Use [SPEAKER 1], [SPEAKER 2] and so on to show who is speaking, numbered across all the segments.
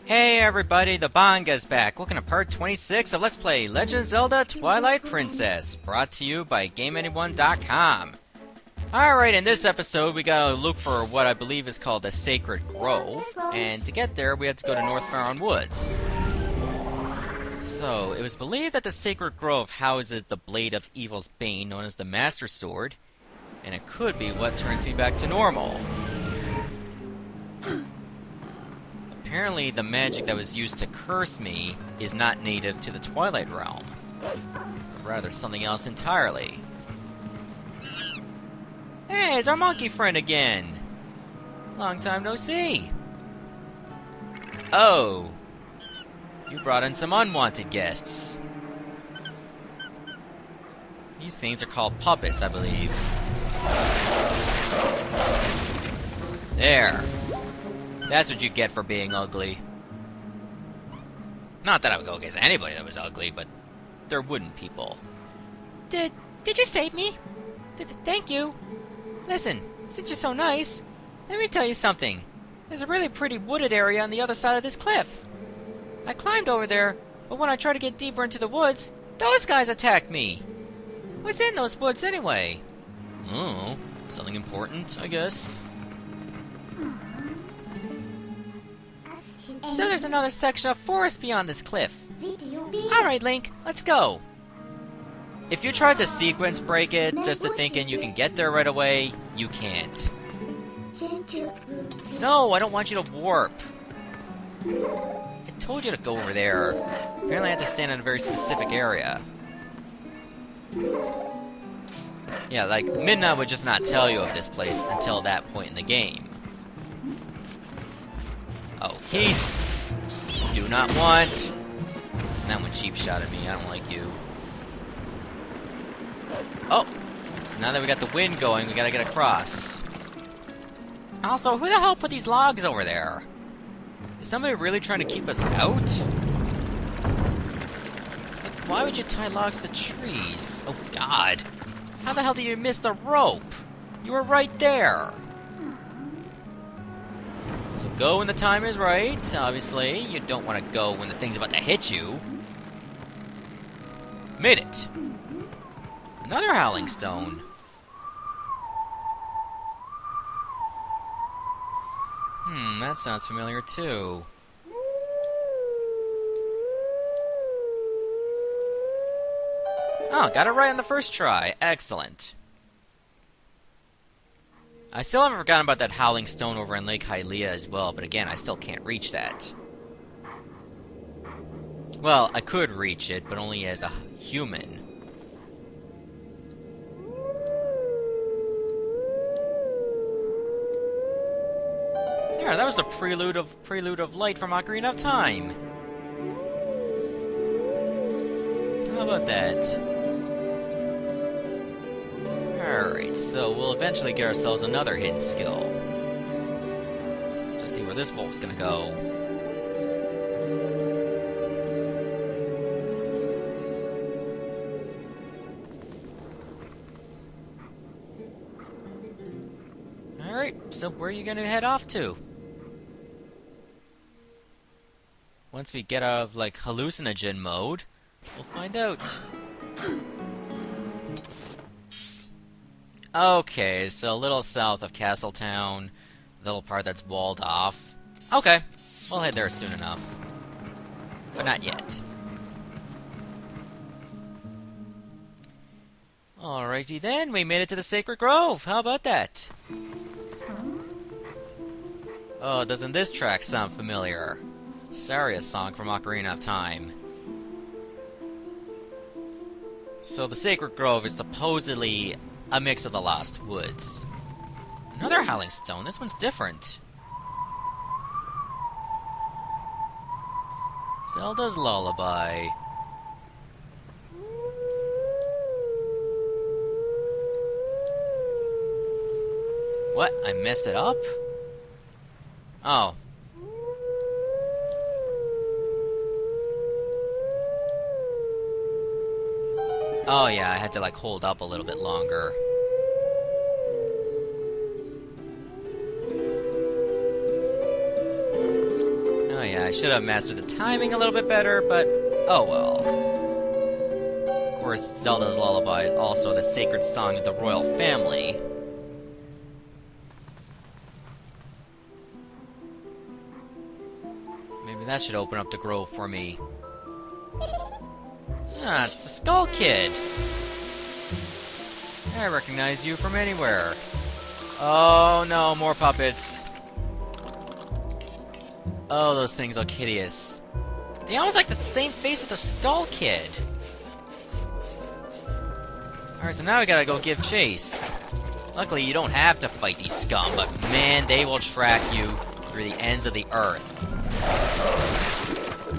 [SPEAKER 1] Hey everybody, the Banga's back. Welcome to part 26 of Let's Play Legend of Zelda Twilight Princess, brought to you by GameAnyone.com. Alright, in this episode we gotta look for what I believe is called a Sacred Grove, and to get there we had to go to North Faron Woods. So, it was believed that the Sacred Grove houses the Blade of Evil's Bane, known as the Master Sword, and it could be what turns me back to normal. Apparently, the magic that was used to curse me is not native to the Twilight realm, but rather something else entirely. Hey, it's our monkey friend again! Long time no see! Oh! You brought in some unwanted guests. These things are called puppets, I believe. There! That's what you get for being ugly. Not that I would go against anybody that was ugly, but they're wooden people. Did you save me? Thank you. Listen, since you're so nice, let me tell you something. There's a really pretty wooded area on the other side of this cliff. I climbed over there, but when I tried to get deeper into the woods, those guys attacked me. What's in those woods anyway? Oh, something important, I guess. So there's another section of forest beyond this cliff. Alright, Link, let's go. If you tried to sequence break it just to thinking you can get there right away, you can't. No, I don't want you to warp. I told you to go over there. Apparently I have to stand in a very specific area. Yeah, like, Midna would just not tell you of this place until that point in the game. Oh, peace! Do not want! And that one cheap shot at me, I don't like you. Oh! So now that we got the wind going, we gotta get across. Also, who the hell put these logs over there? Is somebody really trying to keep us out? Like, why would you tie logs to trees? Oh god! How the hell did you miss the rope? You were right there! So go when the time is right, obviously. You don't want to go when the thing's about to hit you. Made it! Another Howling Stone. That sounds familiar too. Oh, got it right on the first try. Excellent. I still haven't forgotten about that Howling Stone over in Lake Hylia as well, but again, I still can't reach that. Well, I could reach it, but only as a human. There, that was the prelude of light from Ocarina of Time. How about that? Alright, so we'll eventually get ourselves another hidden skill. Just see where this bolt's gonna go. Alright, so where are you gonna head off to? Once we get out of, like, hallucinogen mode, we'll find out. Okay, so a little south of Castletown, the little part that's walled off. Okay, we'll head there soon enough. But not yet. Alrighty then, we made it to the Sacred Grove. How about that? Oh, doesn't this track sound familiar? Saria's song from Ocarina of Time. So the Sacred Grove is supposedly a mix of the Lost Woods. Another Howling Stone. This one's different. Zelda's Lullaby. What? I messed it up? Oh. Oh yeah, I had to like hold up a little bit longer. Yeah, I should have mastered the timing a little bit better, but oh well. Of course, Zelda's Lullaby is also the sacred song of the royal family. Maybe that should open up the grove for me. Ah, it's the Skull Kid! I recognize you from anywhere. Oh no, more puppets. Oh, those things look hideous. They almost like the same face of the Skull Kid. Alright, so now we gotta go give chase. Luckily, you don't have to fight these scum, but man, they will track you through the ends of the earth.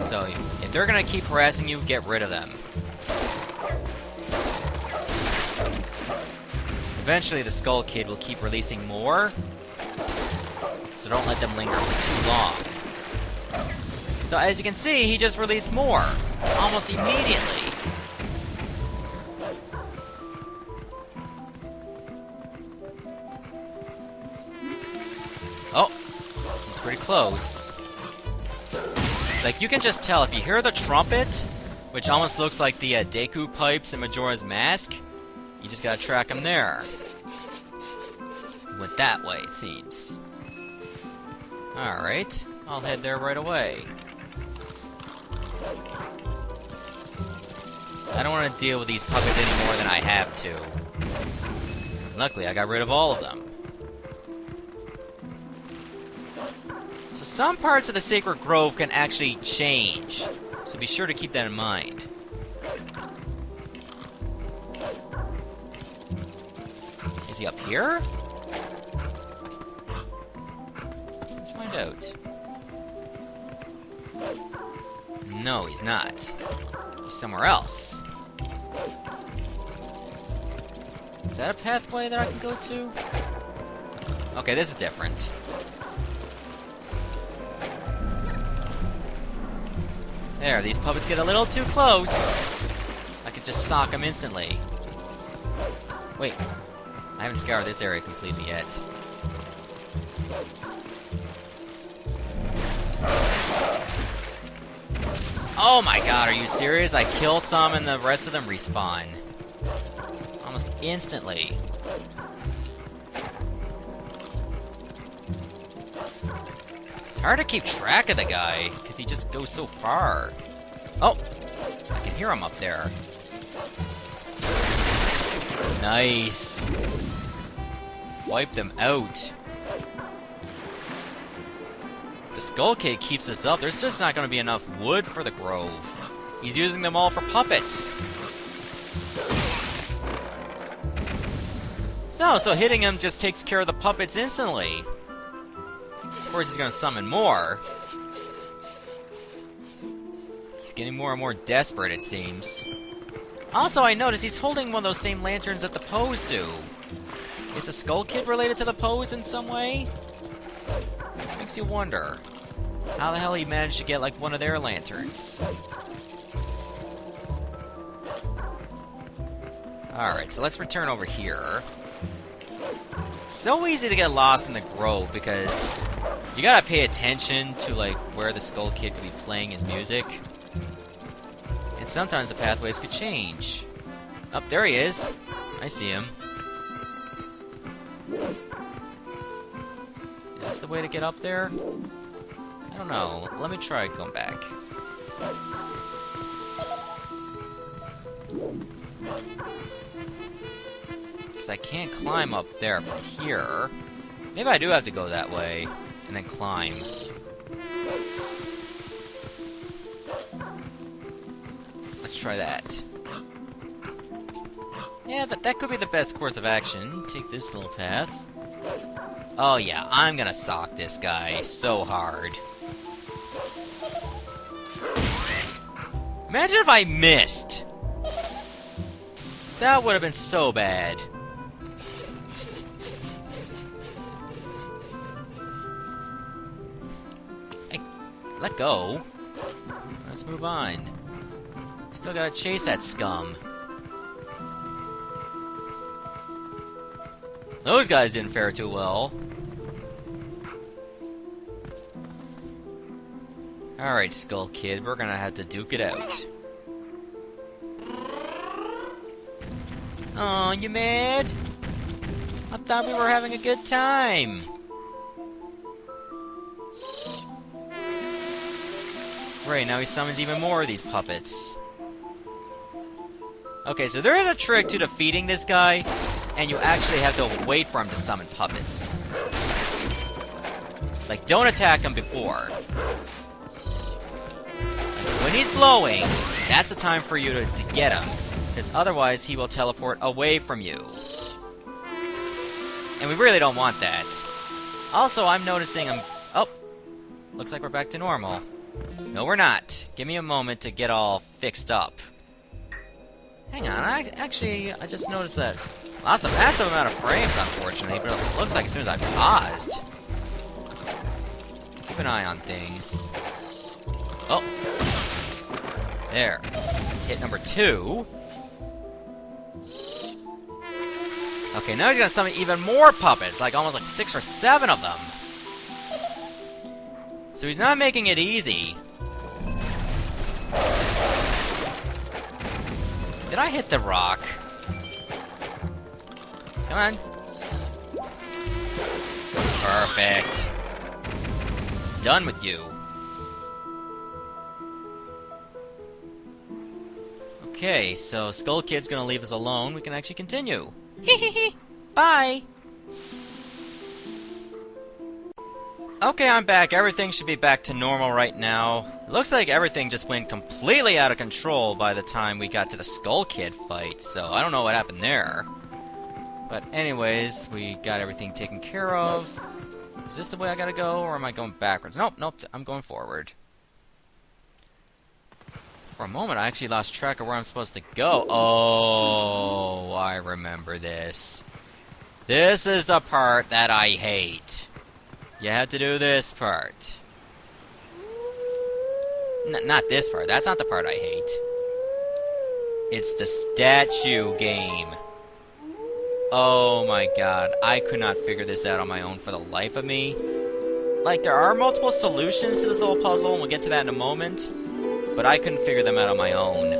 [SPEAKER 1] So, if they're gonna keep harassing you, get rid of them. Eventually, the Skull Kid will keep releasing more, so don't let them linger for too long. So, as you can see, he just released more, almost immediately. Oh, he's pretty close. Like, you can just tell, if you hear the trumpet, which almost looks like the Deku pipes in Majora's Mask, you just gotta track him there. He went that way, it seems. Alright, I'll head there right away. I don't want to deal with these puppets any more than I have to. Luckily, I got rid of all of them. So some parts of the Sacred Grove can actually change, so be sure to keep that in mind. Is he up here? Let's find out. No, he's not. He's somewhere else. Is that a pathway that I can go to? Okay, this is different. There, these puppets get a little too close. I could just sock them instantly. Wait, I haven't scoured this area completely yet. Oh my god, are you serious? I kill some and the rest of them respawn. Almost instantly. It's hard to keep track of the guy, because he just goes so far. Oh! I can hear him up there. Nice! Wipe them out. The Skull Kid keeps this up. There's just not going to be enough wood for the grove. He's using them all for puppets. So hitting him just takes care of the puppets instantly. Of course, he's going to summon more. He's getting more and more desperate, it seems. Also, I noticed he's holding one of those same lanterns that the Poes do. Is the Skull Kid related to the Poes in some way? Makes you wonder how the hell he managed to get like one of their lanterns. Alright, so let's return over here. It's so easy to get lost in the grove because you gotta pay attention to like where the Skull Kid could be playing his music. And sometimes the pathways could change. Oh, there he is. I see him. Is this the way to get up there? I don't know. Let me try going back. Because I can't climb up there from here. Maybe I do have to go that way and then climb. Let's try that. Yeah, that could be the best course of action. Take this little path. Oh yeah, I'm gonna sock this guy so hard. Imagine if I missed! That would have been so bad. Hey, let go. Let's move on. Still gotta chase that scum. Those guys didn't fare too well. Alright, Skull Kid, we're gonna have to duke it out. Aw, you mad? I thought we were having a good time. Great, now he summons even more of these puppets. Okay, so there is a trick to defeating this guy, and you actually have to wait for him to summon puppets. Like, don't attack him before. When he's blowing, that's the time for you to get him, because otherwise he will teleport away from you. And we really don't want that. Also, I'm noticing him... Oh! Looks like we're back to normal. No, we're not. Give me a moment to get all fixed up. Hang on, I just noticed that lost a massive amount of frames, unfortunately, but it looks like as soon as I paused. Keep an eye on things. Oh! There. That's hit number 2. Okay, now he's gonna summon even more puppets, like almost like 6 or 7 of them. So he's not making it easy. Did I hit the rock? Come on. Perfect. Done with you. Okay, so Skull Kid's gonna leave us alone. We can actually continue. Hehehe. Bye. Okay, I'm back. Everything should be back to normal right now. It looks like everything just went completely out of control by the time we got to the Skull Kid fight, so I don't know what happened there. But anyways, we got everything taken care of. Is this the way I gotta go, or am I going backwards? Nope, nope, I'm going forward. For a moment, I actually lost track of where I'm supposed to go. Oh, I remember this. This is the part that I hate. You have to do this part. Not this part. That's not the part I hate. It's the statue game. Oh my god. I could not figure this out on my own for the life of me. Like, there are multiple solutions to this little puzzle, and we'll get to that in a moment. But I couldn't figure them out on my own.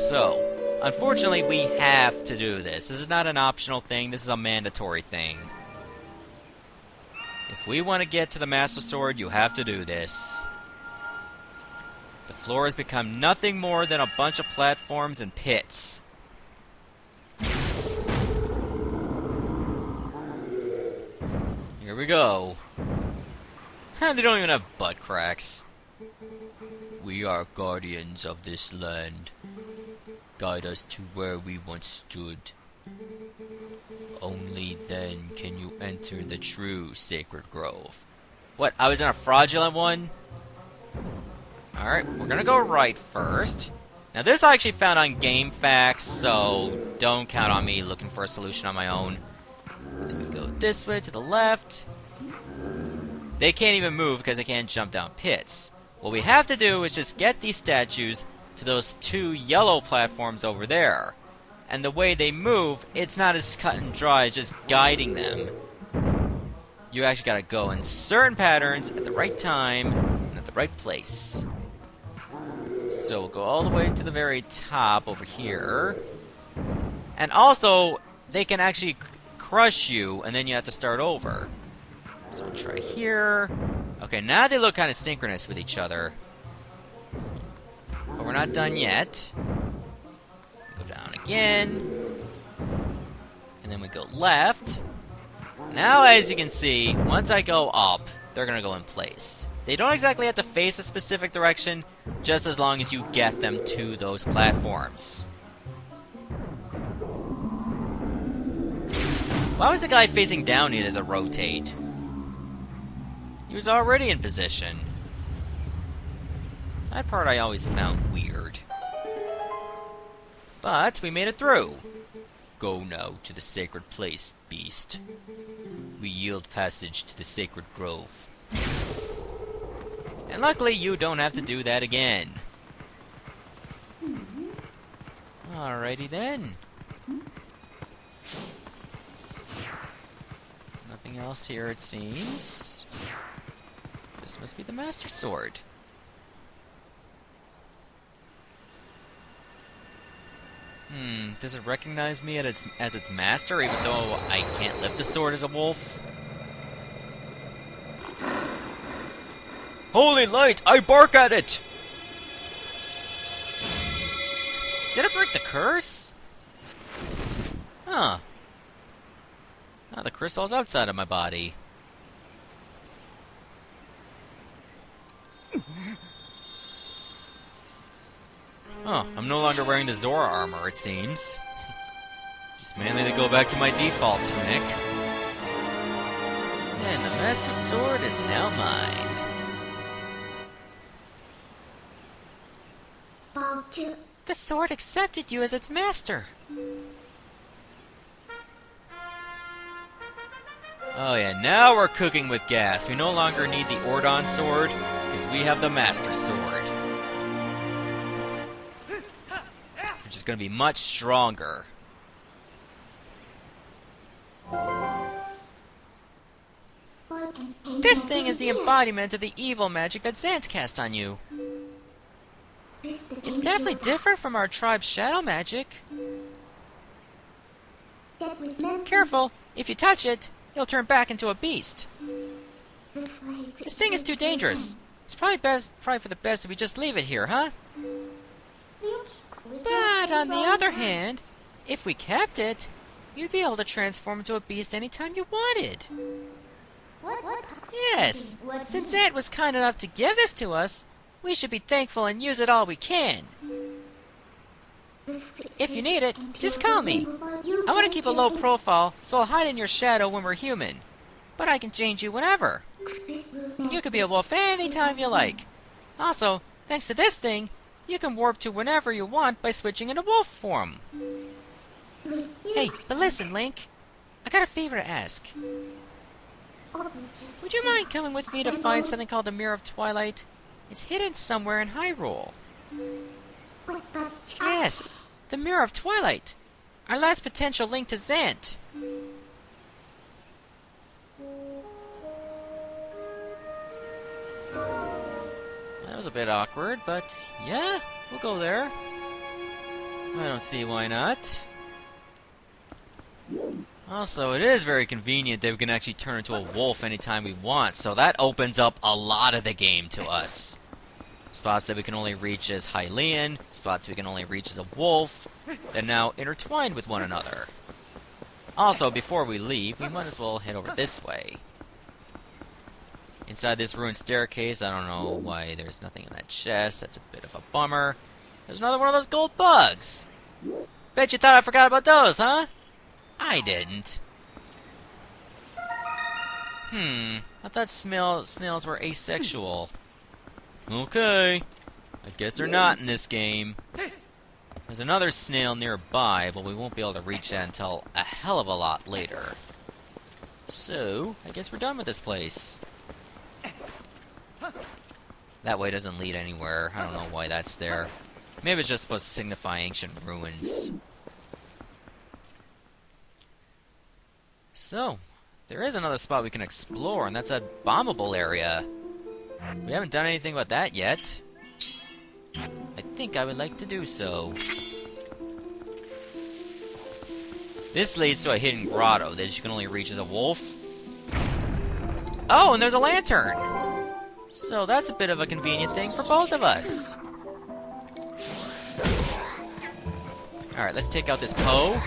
[SPEAKER 1] So, unfortunately, we have to do this. This is not an optional thing. This is a mandatory thing. If we want to get to the Master Sword, you have to do this. The floor has become nothing more than a bunch of platforms and pits. Here we go. They don't even have butt cracks. We are guardians of this land. Guide us to where we once stood. Only then can you enter the true sacred grove. What, I was in a fraudulent one? Alright, we're gonna go right first. Now this I actually found on GameFAQs, so don't count on me looking for a solution on my own. Then we go this way to the left. They can't even move because they can't jump down pits. What we have to do is just get these statues to those 2 yellow platforms over there. And the way they move, it's not as cut and dry as just guiding them. You actually gotta go in certain patterns at the right time and at the right place. So we'll go all the way to the very top over here. And also, they can actually crush you, and then you have to start over. So we'll try here. Okay, now they look kind of synchronous with each other. But we're not done yet. Go down again. And then we go left. Now, as you can see, once I go up, they're going to go in place. They don't exactly have to face a specific direction, just as long as you get them to those platforms. Why was the guy facing down needed to rotate? He was already in position. That part I always found weird. But we made it through. Go now to the sacred place, beast. We yield passage to the sacred grove. And luckily you don't have to do that again. Alrighty then. Nothing else here, it seems. This must be the Master Sword. Does it recognize me as its master, even though I can't lift a sword as a wolf? Holy light! I bark at it! Did it break the curse? Huh. Ah, the crystal's outside of my body. Oh, I'm no longer wearing the Zora armor, it seems. Just mainly to go back to my default tunic. And the Master Sword is now mine. The sword accepted you as its master. Oh yeah, now we're cooking with gas. We no longer need the Ordon sword, because we have the Master Sword. Which is going to be much stronger. This thing is the embodiment of the evil magic that Zant cast on you. It's definitely different from our tribe's shadow magic. Careful, if you touch it, you'll turn back into a beast. This thing is too dangerous. It's probably for the best if we just leave it here, huh? But on the other hand, if we kept it, you'd be able to transform into a beast anytime you wanted. Yes, since Zant was kind enough to give this to us, we should be thankful and use it all we can. If you need it, just call me. I want to keep a low profile, so I'll hide in your shadow when we're human. But I can change you whenever. You can be a wolf anytime you like. Also, thanks to this thing, you can warp to whenever you want by switching into wolf form. Hey, but listen, Link. I got a favor to ask. Would you mind coming with me to find something called the Mirror of Twilight? It's hidden somewhere in Hyrule. Yes, the Mirror of Twilight. Our last potential link to Zant. That was a bit awkward, but yeah, we'll go there. I don't see why not. Also, it is very convenient that we can actually turn into a wolf anytime we want, so that opens up a lot of the game to us. Spots that we can only reach as Hylian, spots we can only reach as a wolf, that now intertwined with one another. Also, before we leave, we might as well head over this way. Inside this ruined staircase, I don't know why there's nothing in that chest, that's a bit of a bummer. There's another one of those gold bugs! Bet you thought I forgot about those, huh? I didn't. I thought snails were asexual. Okay. I guess they're not in this game. There's another snail nearby, but we won't be able to reach that until a hell of a lot later. So, I guess we're done with this place. That way doesn't lead anywhere. I don't know why that's there. Maybe it's just supposed to signify ancient ruins. So, there is another spot we can explore, and that's a bombable area. We haven't done anything about that yet. I think I would like to do so. This leads to a hidden grotto that you can only reach as a wolf. Oh, and there's a lantern! So that's a bit of a convenient thing for both of us. Alright, let's take out this Poe.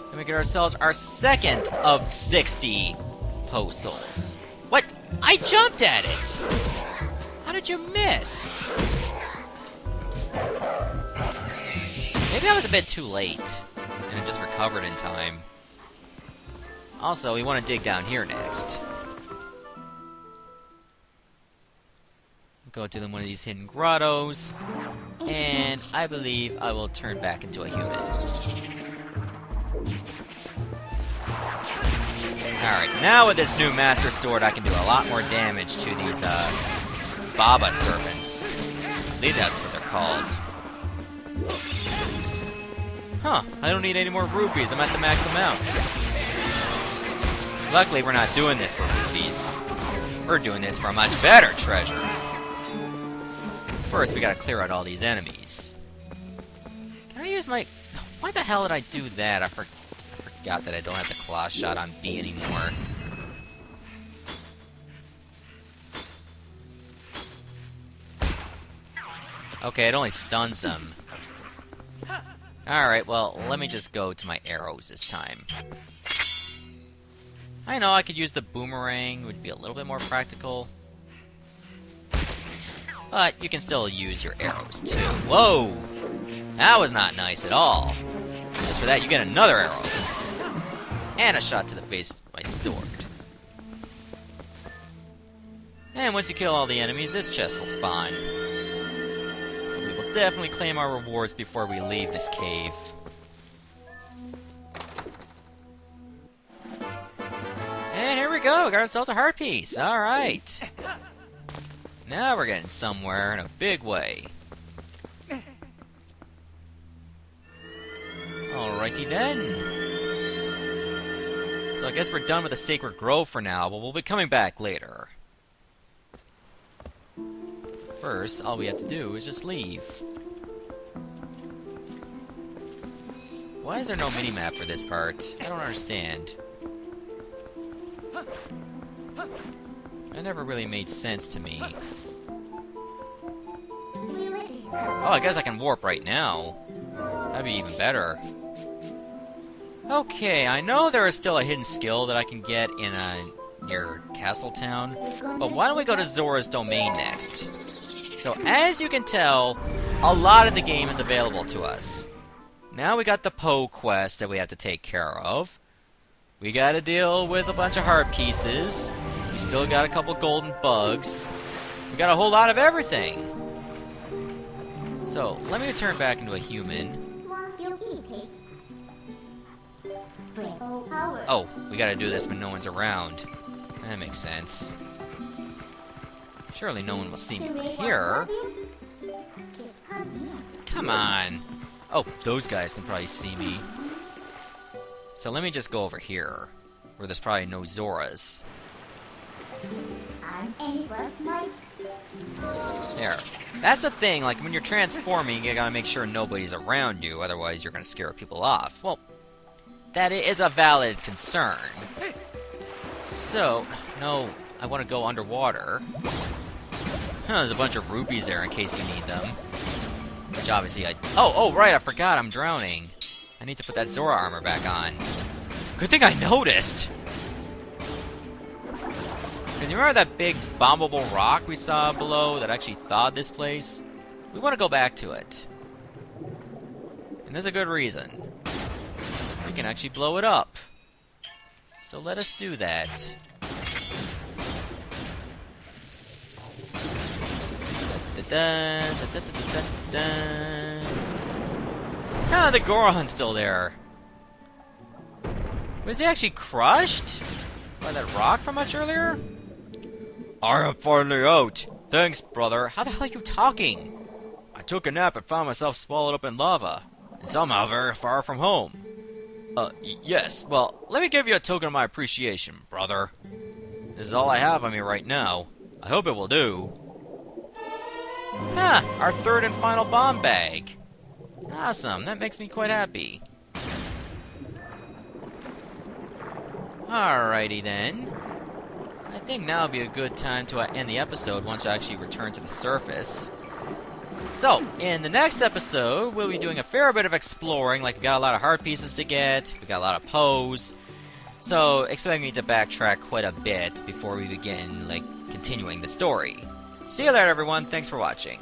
[SPEAKER 1] And we get ourselves our second of 60 Poe souls. What? I jumped at it! How did you miss? Maybe I was a bit too late, and it just recovered in time. Also, we want to dig down here next. Go to one of these hidden grottos, and I believe I will turn back into a human. Alright, now with this new Master Sword, I can do a lot more damage to these, Baba Serpents. I believe that's what they're called. Huh, I don't need any more rupees, I'm at the max amount. Luckily, we're not doing this for rupees. We're doing this for a much better treasure. First, we gotta clear out all these enemies. Can I use my... Why the hell did I do that? I forgot that I don't have the claw shot on B anymore. Okay, it only stuns them. Alright, well, let me just go to my arrows this time. I know I could use the boomerang, it would be a little bit more practical. But you can still use your arrows too. Whoa! That was not nice at all. As for that, you get another arrow. And a shot to the face with my sword. And once you kill all the enemies, this chest will spawn. So we will definitely claim our rewards before we leave this cave. And here we go, we got ourselves a heart piece. Alright. Now we're getting somewhere in a big way. Alrighty then. So I guess we're done with the Sacred Grove for now, but we'll be coming back later. First, all we have to do is just leave. Why is there no minimap for this part? I don't understand. That never really made sense to me. Oh, I guess I can warp right now. That'd be even better. Okay, I know there is still a hidden skill that I can get in near Castletown, but why don't we go to Zora's Domain next? So, as you can tell, a lot of the game is available to us. Now we got the Poe quest that we have to take care of. We gotta deal with a bunch of heart pieces. We still got a couple golden bugs. We got a whole lot of everything. So, let me turn back into a human. Oh, we gotta do this when no one's around. That makes sense. Surely no one will see me from here. Come on. Oh, those guys can probably see me. So let me just go over here, where there's probably no Zoras. There. That's the thing, like, when you're transforming, you gotta make sure nobody's around you, otherwise you're gonna scare people off. Well, that is a valid concern. So, no, I want to go underwater. There's a bunch of rupees there in case you need them. Which obviously I... Oh, right, I forgot, I'm drowning. I need to put that Zora armor back on. Good thing I noticed! Because you remember that big bombable rock we saw below that actually thawed this place? We want to go back to it. And there's a good reason. We can actually blow it up. So let us do that. Ah, the Goron's still there. Was he actually crushed by that rock from much earlier? I am finally out. Thanks, brother. How the hell are you talking? I took a nap and found myself swallowed up in lava. And somehow very far from home. Yes. Well, let me give you a token of my appreciation, brother. This is all I have on me right now. I hope it will do. Our third and final bomb bag. Awesome. That makes me quite happy. Alrighty then. I think now would be a good time to end the episode once I actually return to the surface. So, in the next episode, we'll be doing a fair bit of exploring, like we got a lot of heart pieces to get, we got a lot of Poes, so expect me to backtrack quite a bit before we begin, continuing the story. See you later, everyone. Thanks for watching.